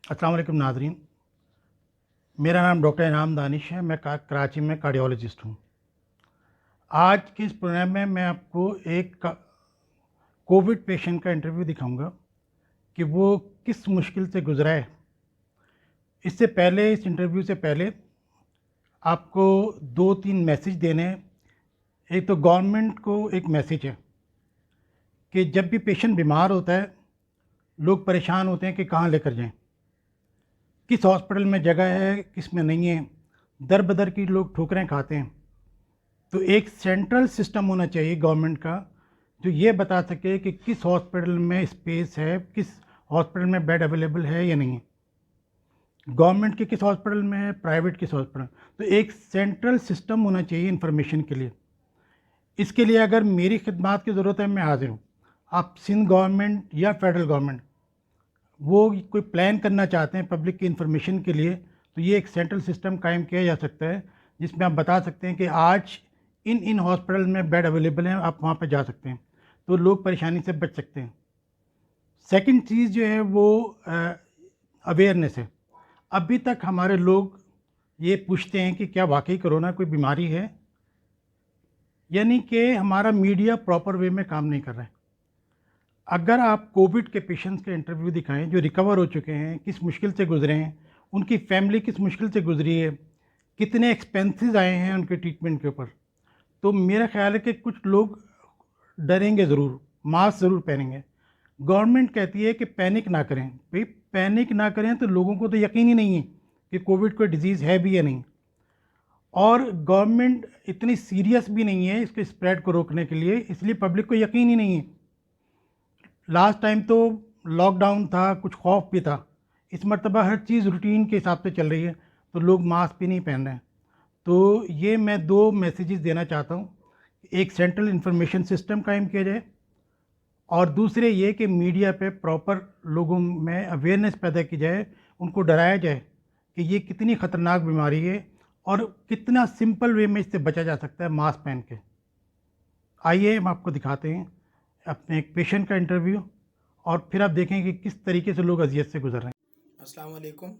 अस्सलाम वालेकुम नाज़रीन। मेरा नाम डॉक्टर इनाम दानिश है। मैं कराची में कार्डियोलॉजिस्ट हूँ। आज के इस प्रोग्राम में मैं आपको एक कोविड पेशेंट का इंटरव्यू दिखाऊंगा कि वो किस मुश्किल से गुजरा है। इससे पहले, इस इंटरव्यू से पहले आपको दो तीन मैसेज देने हैं। एक तो गवर्नमेंट को एक मैसेज है कि जब भी पेशेंट बीमार होता है, लोग परेशान होते हैं कि कहाँ लेकर जाएं, किस हॉस्पिटल में जगह है, किस में नहीं है। दर बदर की लोग ठोकरें खाते हैं। तो एक सेंट्रल सिस्टम होना चाहिए गवर्नमेंट का, जो ये बता सके कि किस हॉस्पिटल में स्पेस है, किस हॉस्पिटल में बेड अवेलेबल है या नहीं है, गवर्नमेंट के किस हॉस्पिटल में है, प्राइवेट किस हॉस्पिटल। तो एक सेंट्रल सिस्टम होना चाहिए इन्फॉर्मेशन के लिए। इसके लिए अगर मेरी खिदमात की ज़रूरत है, मैं हाजिर हूँ। आप सिंध गवर्नमेंट या फेडरल गवर्नमेंट वो कोई प्लान करना चाहते हैं पब्लिक की इन्फॉर्मेशन के लिए, तो ये एक सेंट्रल सिस्टम कायम किया जा सकता है जिसमें आप बता सकते हैं कि आज इन इन हॉस्पिटल में बेड अवेलेबल हैं, आप वहाँ पर जा सकते हैं, तो लोग परेशानी से बच सकते हैं। सेकंड चीज़ जो है वो अवेयरनेस है। अभी तक हमारे लोग ये पूछते हैं कि क्या वाकई कोरोना कोई बीमारी है, यानी कि हमारा मीडिया प्रॉपर वे में काम नहीं कर रहा है। अगर आप कोविड के पेशेंट्स के इंटरव्यू दिखाएं जो रिकवर हो चुके हैं, किस मुश्किल से गुजरे हैं, उनकी फैमिली किस मुश्किल से गुजरी है, कितने एक्सपेंसेस आए हैं उनके ट्रीटमेंट के ऊपर, तो मेरा ख्याल है कि कुछ लोग डरेंगे ज़रूर, मास्क ज़रूर पहनेंगे। गवर्नमेंट कहती है कि पैनिक ना करें। भाई पैनिक ना करें तो लोगों को तो यकीन ही नहीं है कि कोविड कोई डिज़ीज़ है भी या नहीं, और गवर्नमेंट इतनी सीरियस भी नहीं है इसके स्प्रेड को रोकने के लिए, इसलिए पब्लिक को यकीन ही नहीं है। लास्ट टाइम तो लॉकडाउन था, कुछ खौफ भी था। इस मरतबा हर चीज़ रूटीन के हिसाब से चल रही है, तो लोग मास्क भी नहीं पहन रहे हैं। तो ये मैं दो मैसेजेस देना चाहता हूँ। एक सेंट्रल इंफॉर्मेशन सिस्टम कायम किया जाए, और दूसरे ये कि मीडिया पे प्रॉपर लोगों में अवेयरनेस पैदा की जाए, उनको डराया जाए कि ये कितनी ख़तरनाक बीमारी है और कितना सिंपल वे में इससे बचा जा सकता है मास्क पहन के। आइए हम आपको दिखाते हैं अपने एक पेशेंट का इंटरव्यू, और फिर आप देखेंगे कि किस तरीके से लोग अजियत से गुजर रहे हैं। अस्सलाम वालेकुम।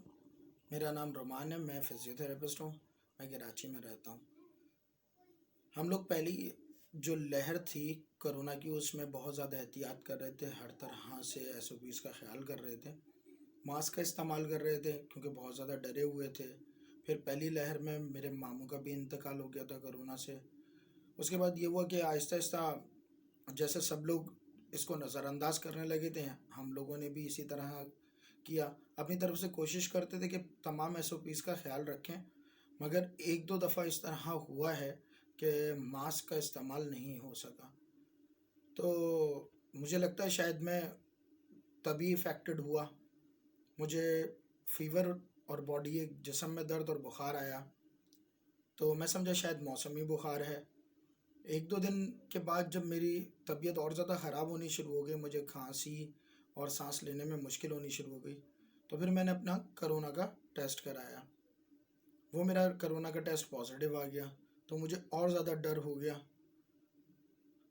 मेरा नाम रोमान है। मैं फिजियोथेरेपिस्ट हूँ। मैं कराची में रहता हूँ। हम लोग पहली जो लहर थी कोरोना की, उसमें बहुत ज़्यादा एहतियात कर रहे थे। हर तरह से एसओपीज़ का ख्याल कर रहे थे। मास्क का इस्तेमाल कर रहे थे क्योंकि बहुत ज़्यादा डरे हुए थे। फिर पहली लहर में मेरे मामू का भी इंतकाल हो गया था कोरोना से। उसके बाद ये हुआ कि आहिस्ता आहिस्ता जैसे सब लोग इसको नज़रअंदाज करने लगे थे, हम लोगों ने भी इसी तरह किया। अपनी तरफ से कोशिश करते थे कि तमाम एसओपीज़ का ख्याल रखें, मगर एक दो दफ़ा इस तरह हुआ है कि मास्क का इस्तेमाल नहीं हो सका। तो मुझे लगता है शायद मैं तभी इफ़ेक्टेड हुआ। मुझे फ़ीवर और बॉडी, एक जिस्म में दर्द और बुखार आया, तो मैं समझा शायद मौसमी बुखार है। एक दो दिन के बाद जब मेरी तबीयत और ज़्यादा ख़राब होनी शुरू हो गई, मुझे खांसी और सांस लेने में मुश्किल होनी शुरू हो गई, तो फिर मैंने अपना कोरोना का टेस्ट कराया। वो मेरा कोरोना का टेस्ट पॉजिटिव आ गया। तो मुझे और ज़्यादा डर हो गया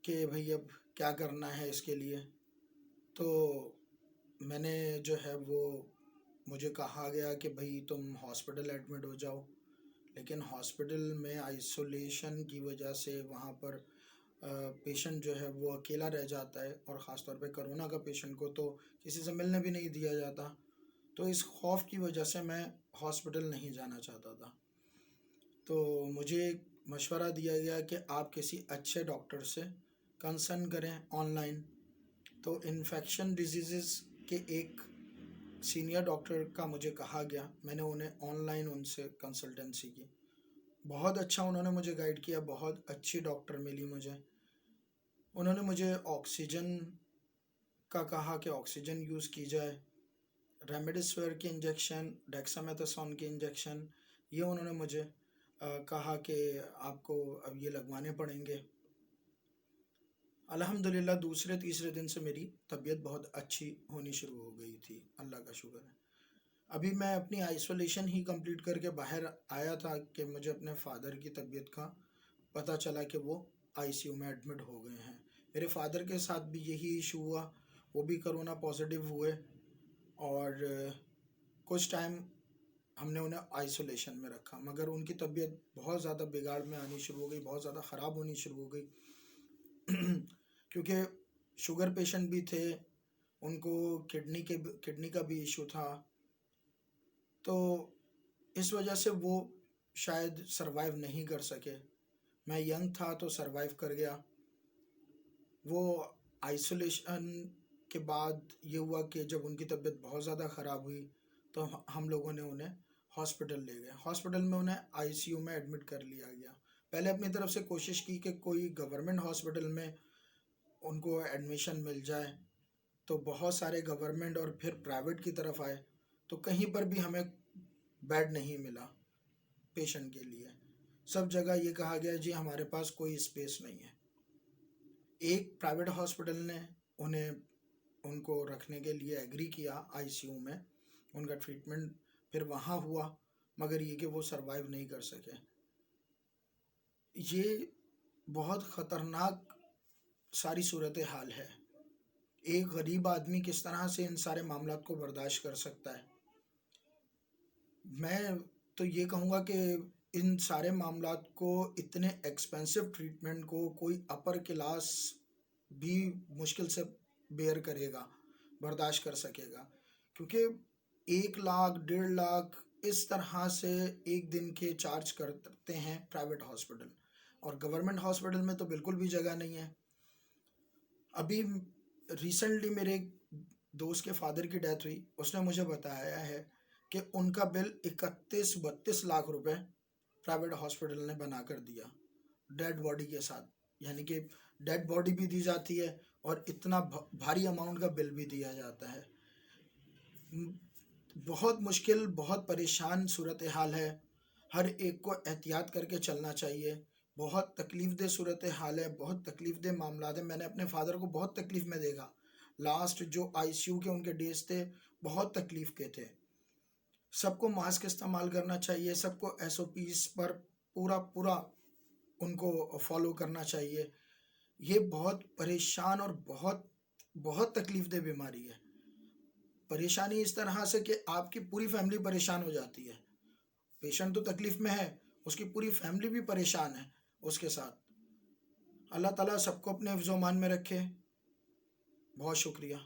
कि भाई अब क्या करना है इसके लिए। तो मैंने जो है वो, मुझे कहा गया कि भाई तुम हॉस्पिटल एडमिट हो जाओ। लेकिन हॉस्पिटल में आइसोलेशन की वजह से वहाँ पर पेशेंट जो है वो अकेला रह जाता है, और ख़ास तौर पे कोरोना का पेशेंट को तो किसी से मिलने भी नहीं दिया जाता। तो इस खौफ की वजह से मैं हॉस्पिटल नहीं जाना चाहता था। तो मुझे मशवरा दिया गया कि आप किसी अच्छे डॉक्टर से कंसल्ट करें ऑनलाइन। तो इन्फेक्शन डिजीज़ के एक सीनियर डॉक्टर का मुझे कहा गया। मैंने उन्हें ऑनलाइन उनसे कंसल्टेंसी की। बहुत अच्छा उन्होंने मुझे गाइड किया। बहुत अच्छी डॉक्टर मिली मुझे। उन्होंने मुझे ऑक्सीजन का कहा कि ऑक्सीजन यूज़ की जाए, रेमडेसिविर की इंजेक्शन, डेक्सामेथासोन की इंजेक्शन, ये उन्होंने मुझे कहा कि आपको अब ये लगवाने पड़ेंगे। अल्हम्दुलिल्लाह दूसरे तीसरे दिन से मेरी तबीयत बहुत अच्छी होनी शुरू हो गई थी, अल्लाह का शुक्र है। अभी मैं अपनी आइसोलेशन ही कंप्लीट करके बाहर आया था कि मुझे अपने फादर की तबीयत का पता चला कि वो आईसीयू में एडमिट हो गए हैं। मेरे फादर के साथ भी यही इशू हुआ। वो भी कोरोना पॉजिटिव हुए, और कुछ टाइम हमने उन्हें आइसोलेशन में रखा, मगर उनकी तबीयत बहुत ज़्यादा बिगाड़ में आनी शुरू हो गई, बहुत ज़्यादा ख़राब होनी शुरू हो गई। क्योंकि शुगर पेशेंट भी थे, उनको किडनी का भी इशू था, तो इस वजह से वो शायद सरवाइव नहीं कर सके। मैं यंग था तो सरवाइव कर गया। वो आइसोलेशन के बाद ये हुआ कि जब उनकी तबीयत बहुत ज़्यादा ख़राब हुई तो हम लोगों ने उन्हें हॉस्पिटल ले गए। हॉस्पिटल में उन्हें आईसीयू में एडमिट कर लिया गया। पहले अपनी तरफ से कोशिश की कि कोई गवर्नमेंट हॉस्पिटल में उनको एडमिशन मिल जाए, तो बहुत सारे गवर्नमेंट और फिर प्राइवेट की तरफ आए, तो कहीं पर भी हमें बेड नहीं मिला पेशेंट के लिए। सब जगह ये कहा गया जी हमारे पास कोई स्पेस नहीं है। एक प्राइवेट हॉस्पिटल ने उनको रखने के लिए एग्री किया आईसीयू में, उनका ट्रीटमेंट फिर वहाँ हुआ, मगर ये कि वो सरवाइव नहीं कर सके। ये बहुत ख़तरनाक सारी सूरत हाल है। एक गरीब आदमी किस तरह से इन सारे मामलात को बर्दाश्त कर सकता है। मैं तो ये कहूँगा कि इन सारे मामलात को, इतने एक्सपेंसिव ट्रीटमेंट को कोई अपर क्लास भी मुश्किल से बेयर करेगा, बर्दाश्त कर सकेगा, क्योंकि 1 लाख 1.5 लाख इस तरह से एक दिन के चार्ज करते हैं प्राइवेट हॉस्पिटल, और गवर्नमेंट हॉस्पिटल में तो बिल्कुल भी जगह नहीं है। अभी रिसेंटली मेरे एक दोस्त के फादर की डेथ हुई, उसने मुझे बताया है कि उनका बिल 31-32 लाख रुपए प्राइवेट हॉस्पिटल ने बना कर दिया डेड बॉडी के साथ। यानी कि डेड बॉडी भी दी जाती है और इतना भारी अमाउंट का बिल भी दिया जाता है। बहुत मुश्किल, बहुत परेशान सूरत हाल है। हर एक को एहतियात करके चलना चाहिए। बहुत तकलीफ़देह सूरत हाल है, बहुत तकलीफ़देह मामला है। मैंने अपने फादर को बहुत तकलीफ़ में देखा। लास्ट जो आईसीयू के उनके डेज थे बहुत तकलीफ़ के थे। सबको मास्क इस्तेमाल करना चाहिए, सबको एसओपीज पर पूरा उनको फॉलो करना चाहिए। ये बहुत परेशान और बहुत बहुत तकलीफ़देह बीमारी है। परेशानी इस तरह से कि आपकी पूरी फैमिली परेशान हो जाती है। पेशेंट तो तकलीफ़ में है, उसकी पूरी फैमिली भी परेशान है उसके साथ। अल्लाह ताला सबको अपने हिफ्ज़-ओ-मान में रखे। बहुत शुक्रिया।